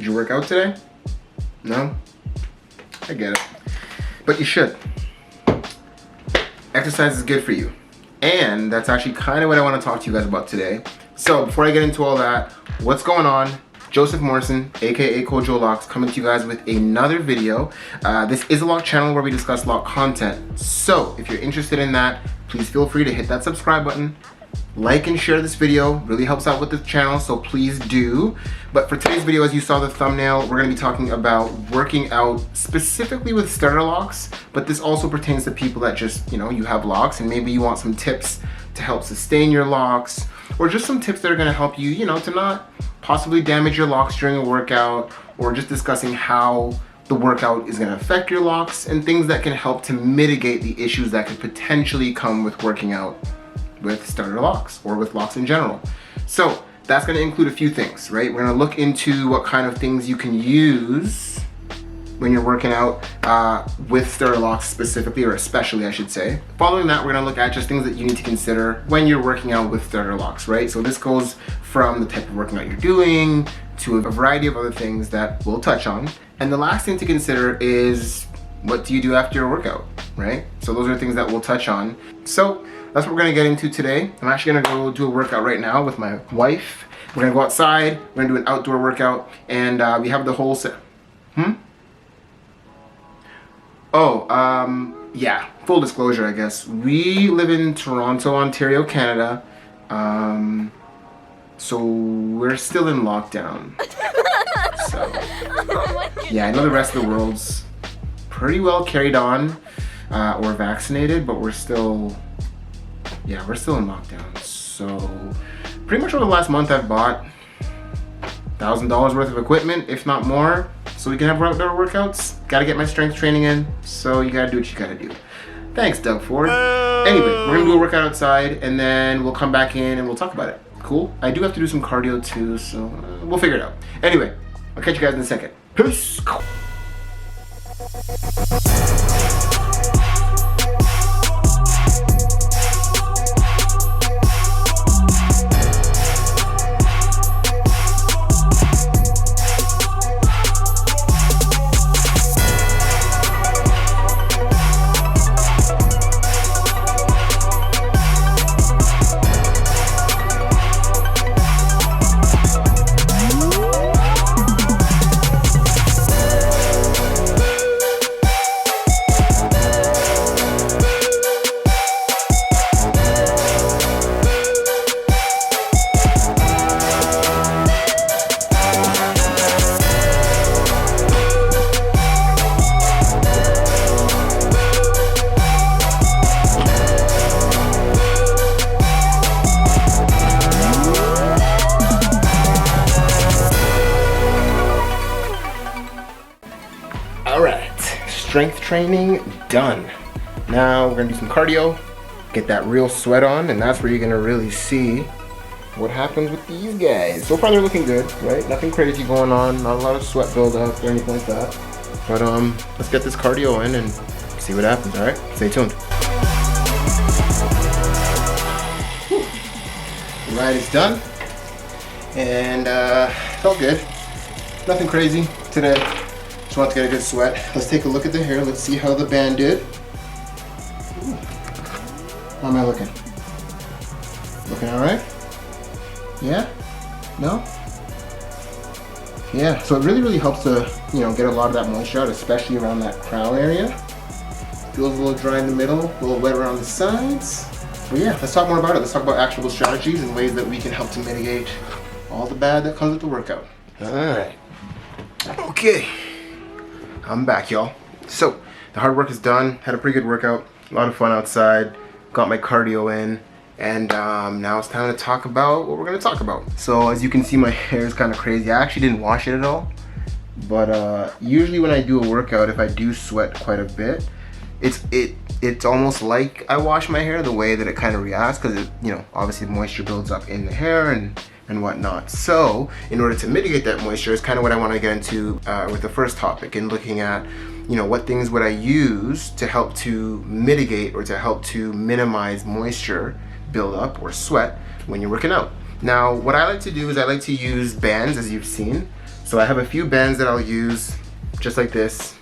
Did you work out today? No? I get it. But you should. Exercise is good for you. And that's actually kind of what I want to talk to you guys about today. So before I get into all that, what's going on? Joseph Morrison, aka Kojo Locks, coming to you guys with another video. This is a lock channel where we discuss lock content. So if you're interested in that, please feel free to hit that subscribe button. Like and share this video, really helps out with the channel, so please do. But for today's video, as you saw the thumbnail, we're gonna be talking about working out specifically with starter locks, but this also pertains to people that just, you have locks and maybe you want some tips to help sustain your locks, or just some tips that are gonna help you, to not possibly damage your locks during a workout, or just discussing how the workout is gonna affect your locks and things that can help to mitigate the issues that could potentially come with working out with starter locks or with locks in general. So that's going to include a few things, right? We're going to look into what kind of things you can use when you're working out with starter locks specifically, or especially I should say. Following that, we're going to look at just things that you need to consider when you're working out with starter locks, right? So this goes from the type of working out you're doing to a variety of other things that we'll touch on. And the last thing to consider is, what do you do after your workout, right? So those are things that we'll touch on. So that's what we're gonna get into today. I'm actually gonna go do a workout right now with my wife. We're gonna go outside, we're gonna do an outdoor workout, and we have the whole set. Yeah, full disclosure, I guess. We live in Toronto, Ontario, Canada. So we're still in lockdown. So, yeah, I know the rest of the world's pretty well carried on or vaccinated, but we're still in lockdown. So pretty much over the last month I've bought $1,000 worth of equipment, if not more, so we can have outdoor workouts. Gotta get my strength training in, so you gotta do what you gotta do. Thanks, Doug Ford. Anyway, we're gonna do a workout outside and then we'll come back in and we'll talk about it. Cool? I do have to do some cardio too, so we'll figure it out. Anyway, I'll catch you guys in a second. Peace! Strength training done. Now we're gonna do some cardio, get that real sweat on, and that's where you're gonna really see what happens with these guys. So far they're looking good, right? Nothing crazy going on, not a lot of sweat buildup or anything like that. But let's get this cardio in and see what happens, all right? Stay tuned. The ride is done, and felt good. Nothing crazy today. Just want to get a good sweat. Let's take a look at the hair. Let's see how the band did. Ooh. How am I looking? Looking all right? Yeah? No? Yeah, so it really helps to, get a lot of that moisture out, especially around that crown area. Feels a little dry in the middle, a little wet around the sides. But yeah, let's talk more about it. Let's talk about actionable strategies and ways that we can help to mitigate all the bad that comes with the workout. All right. Okay. I'm back, y'all. So the hard work is done. Had a pretty good workout, a lot of fun outside, got my cardio in, and now it's time to talk about what we're gonna talk about. So as you can see, my hair is kind of crazy. I actually didn't wash it at all, but usually when I do a workout, if I do sweat quite a bit, it's almost like I wash my hair, the way that it kind of reacts, because obviously the moisture builds up in the hair and whatnot. So in order to mitigate that moisture is kind of what I want to get into with the first topic, and looking at what things would I use to help to mitigate or to help to minimize moisture buildup or sweat when you're working out. Now what I like to do is I like to use bands, as you've seen. So I have a few bands that I'll use just like this.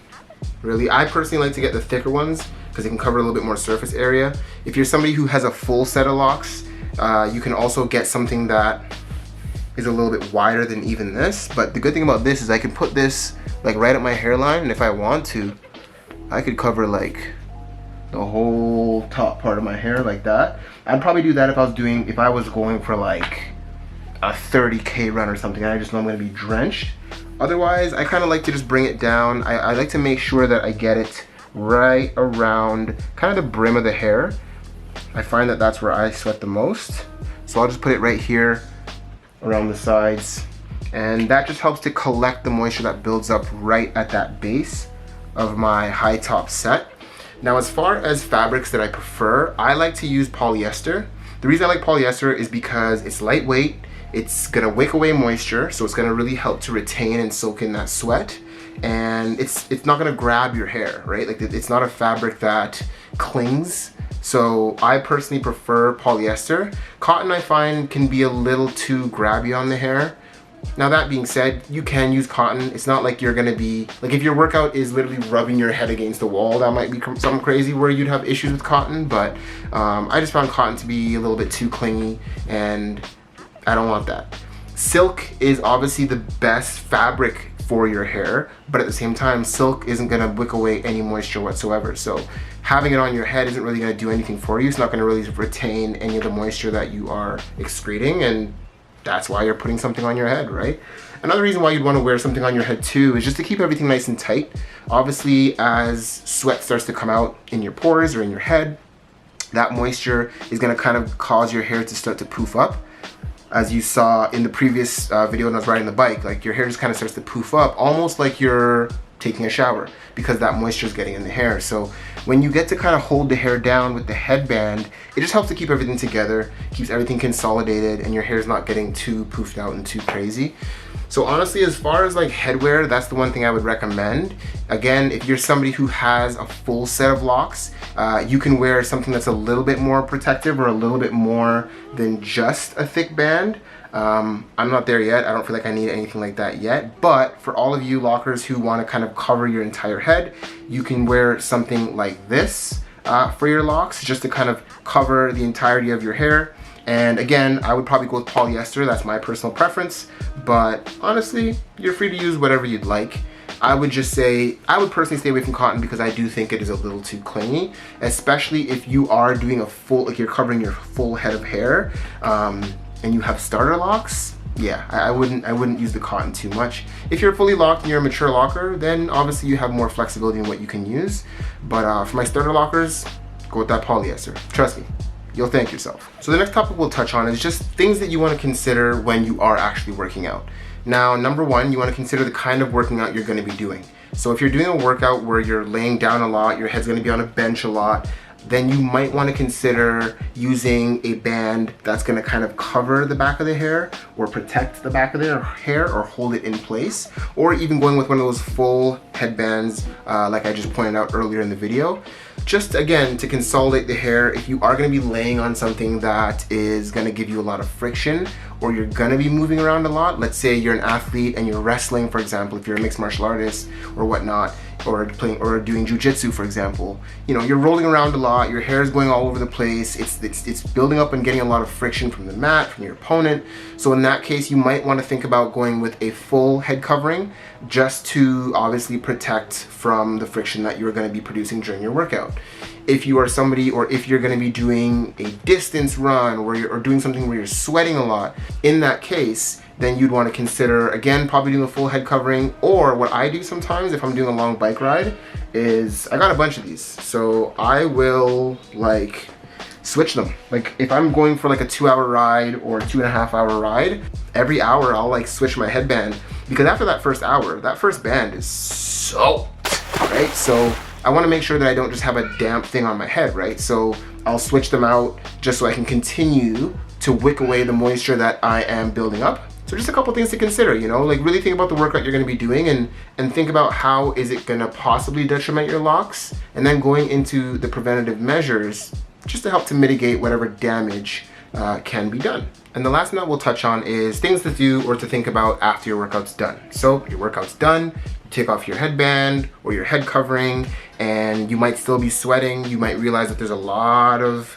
Really, I personally like to get the thicker ones because they can cover a little bit more surface area. If you're somebody who has a full set of locks, you can also get something that is a little bit wider than even this. But the good thing about this is I can put this like right at my hairline, and if I want to, I could cover like the whole top part of my hair like that. I'd probably do that if I was going for like a 30K run or something, and I just know I'm gonna be drenched. Otherwise, I kind of like to just bring it down. I like to make sure that I get it right around kind of the brim of the hair. I find that that's where I sweat the most. So I'll just put it right here around the sides. And that just helps to collect the moisture that builds up right at that base of my high top set. Now, as far as fabrics that I prefer, I like to use polyester. The reason I like polyester is because it's lightweight, it's gonna wick away moisture, so it's gonna really help to retain and soak in that sweat. And it's not gonna grab your hair, right? Like, it's not a fabric that clings. So I personally prefer polyester. Cotton, I find, can be a little too grabby on the hair. Now, that being said, you can use cotton. It's not like you're gonna be, like, if your workout is literally rubbing your head against the wall, that might be something crazy where you'd have issues with cotton, but I just found cotton to be a little bit too clingy, and I don't want that. Silk is obviously the best fabric for your hair, but at the same time, silk isn't gonna wick away any moisture whatsoever. So having it on your head isn't really gonna do anything for you. It's not gonna really retain any of the moisture that you are excreting, and that's why you're putting something on your head, right? Another reason why you'd want to wear something on your head too is just to keep everything nice and tight. Obviously, as sweat starts to come out in your pores or in your head, that moisture is going to kind of cause your hair to start to poof up. As you saw in the previous video when I was riding the bike, like your hair just kind of starts to poof up, almost like you're taking a shower, because that moisture is getting in the hair. So when you get to kind of hold the hair down with the headband, it just helps to keep everything together, keeps everything consolidated, and your hair is not getting too poofed out and too crazy. So honestly, as far as like headwear, that's the one thing I would recommend. Again, if you're somebody who has a full set of locks, you can wear something that's a little bit more protective or a little bit more than just a thick band. I'm not there yet. I don't feel like I need anything like that yet. But for all of you lockers who want to kind of cover your entire head, you can wear something like this for your locks, just to kind of cover the entirety of your hair. And again, I would probably go with polyester. That's my personal preference. But honestly, you're free to use whatever you'd like. I would just say, I would personally stay away from cotton because I do think it is a little too clingy, especially if you are doing a full, like you're covering your full head of hair, and you have starter locks. Yeah, I wouldn't use the cotton too much. If you're fully locked and you're a mature locker, then obviously you have more flexibility in what you can use. But for my starter lockers, go with that polyester. Trust me, you'll thank yourself. So the next topic we'll touch on is just things that you want to consider when you are actually working out. Now, number one, you want to consider the kind of working out you're going to be doing. So if you're doing a workout where you're laying down a lot, your head's going to be on a bench a lot, then you might want to consider using a band that's going to kind of cover the back of the hair or protect the back of the hair or hold it in place, or even going with one of those full headbands like I just pointed out earlier in the video. Just again, to consolidate the hair, if you are going to be laying on something that is going to give you a lot of friction, or you're going to be moving around a lot, let's say you're an athlete and you're wrestling, for example, if you're a mixed martial artist or whatnot, or doing jujitsu, for example, you know, you're rolling around a lot, your hair is going all over the place, it's building up and getting a lot of friction from the mat, from your opponent. So in that case, you might want to think about going with a full head covering, just to obviously protect from the friction that you're going to be producing during your workout. If you are somebody, or if you're going to be doing a distance run or doing something where you're sweating a lot, in that case, then you'd want to consider, again, probably doing a full head covering. Or what I do sometimes if I'm doing a long bike ride is, I got a bunch of these, so I will like switch them. Like if I'm going for like a 2-hour ride or 2.5-hour ride, every hour I'll like switch my headband, because after that first hour, that first band is soaked, right? So I want to make sure that I don't just have a damp thing on my head, right? So I'll switch them out just so I can continue to wick away the moisture that I am building up. So just a couple things to consider, you know, like really think about the workout you're going to be doing, and think about how is it going to possibly detriment your locks, and then going into the preventative measures just to help to mitigate whatever damage can be done. And the last thing that we'll touch on is things to do or to think about after your workout's done. So your workout's done, take off your headband or your head covering, and you might still be sweating. You might realize that there's a lot of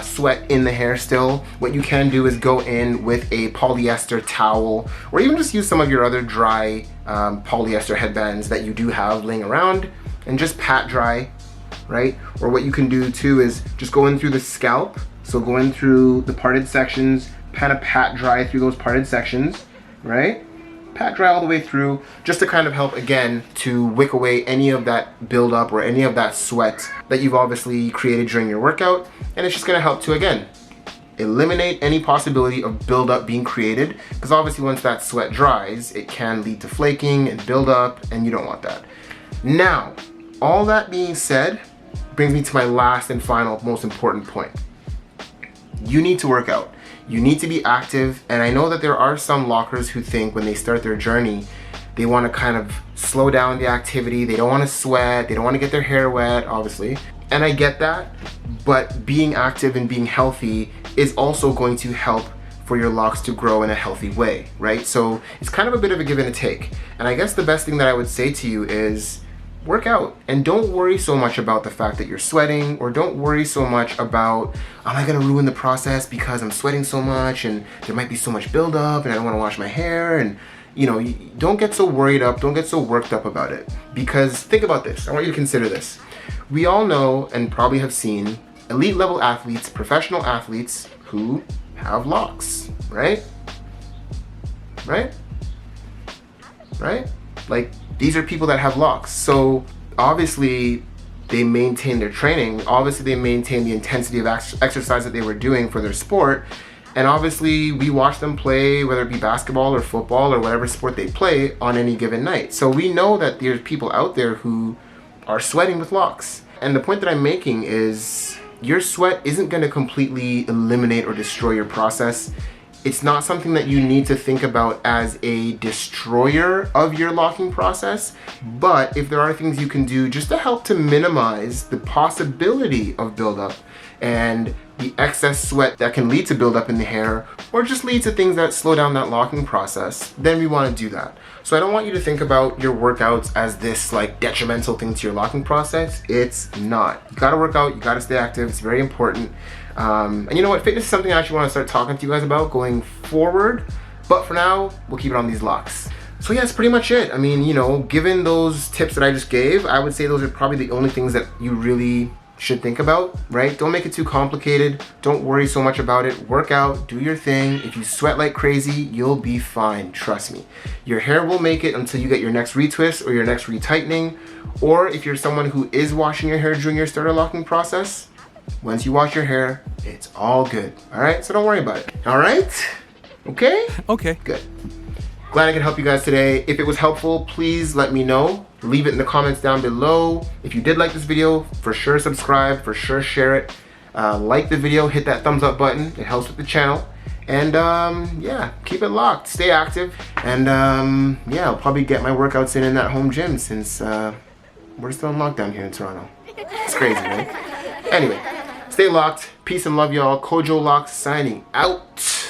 sweat in the hair still. What you can do is go in with a polyester towel, or even just use some of your other dry polyester headbands that you do have laying around and just pat dry, right? Or what you can do too is just go in through the scalp. So go in through the parted sections, kind of pat dry through those parted sections, right? Pat dry all the way through, just to kind of help, again, to wick away any of that buildup or any of that sweat that you've obviously created during your workout. And it's just gonna help to, again, eliminate any possibility of buildup being created, because obviously once that sweat dries, it can lead to flaking and buildup, and you don't want that. Now, all that being said, brings me to my last and final, most important point. You need to work out. You need to be active, and I know that there are some lockers who think when they start their journey, they want to kind of slow down the activity. They don't want to sweat. They don't want to get their hair wet, obviously. And I get that, but being active and being healthy is also going to help for your locks to grow in a healthy way, right? So it's kind of a bit of a give and a take. And I guess the best thing that I would say to you is work out, and don't worry so much about the fact that you're sweating, or don't worry so much about, am I gonna ruin the process because I'm sweating so much and there might be so much buildup and I don't wanna wash my hair, and you know, don't get so worried up, don't get so worked up about it. Because think about this, I want you to consider this. We all know and probably have seen elite level athletes, professional athletes who have locks, right? Right? Right? Like, these are people that have locks. So obviously they maintain their training. Obviously they maintain the intensity of exercise that they were doing for their sport. And obviously we watch them play, whether it be basketball or football or whatever sport they play on any given night. So we know that there's people out there who are sweating with locks. And the point that I'm making is your sweat isn't gonna completely eliminate or destroy your process. It's not something that you need to think about as a destroyer of your locking process, but if there are things you can do just to help to minimize the possibility of buildup and the excess sweat that can lead to buildup in the hair, or just lead to things that slow down that locking process, then we want to do that. So I don't want you to think about your workouts as this like detrimental thing to your locking process. It's not. You gotta work out, you gotta stay active, it's very important. And you know what, fitness is something I actually want to start talking to you guys about going forward, but for now, we'll keep it on these locks. So yeah, that's pretty much it. I mean, you know, given those tips that I just gave, I would say those are probably the only things that you really should think about, right? Don't make it too complicated. Don't worry so much about it. Work out, do your thing. If you sweat like crazy, you'll be fine, trust me. Your hair will make it until you get your next retwist or your next retightening, or if you're someone who is washing your hair during your starter locking process, once you wash your hair, it's all good, all right? So don't worry about it, all right? Okay? Okay. Good. Glad I could help you guys today. If it was helpful, please let me know. Leave it in the comments down below. If you did like this video, for sure subscribe, for sure share it. Like the video, hit that thumbs up button. It helps with the channel. And yeah, keep it locked, stay active. And yeah, I'll probably get my workouts in that home gym since we're still in lockdown here in Toronto. It's crazy, right? Anyway, stay locked. Peace and love, y'all. Kojo Locks signing out.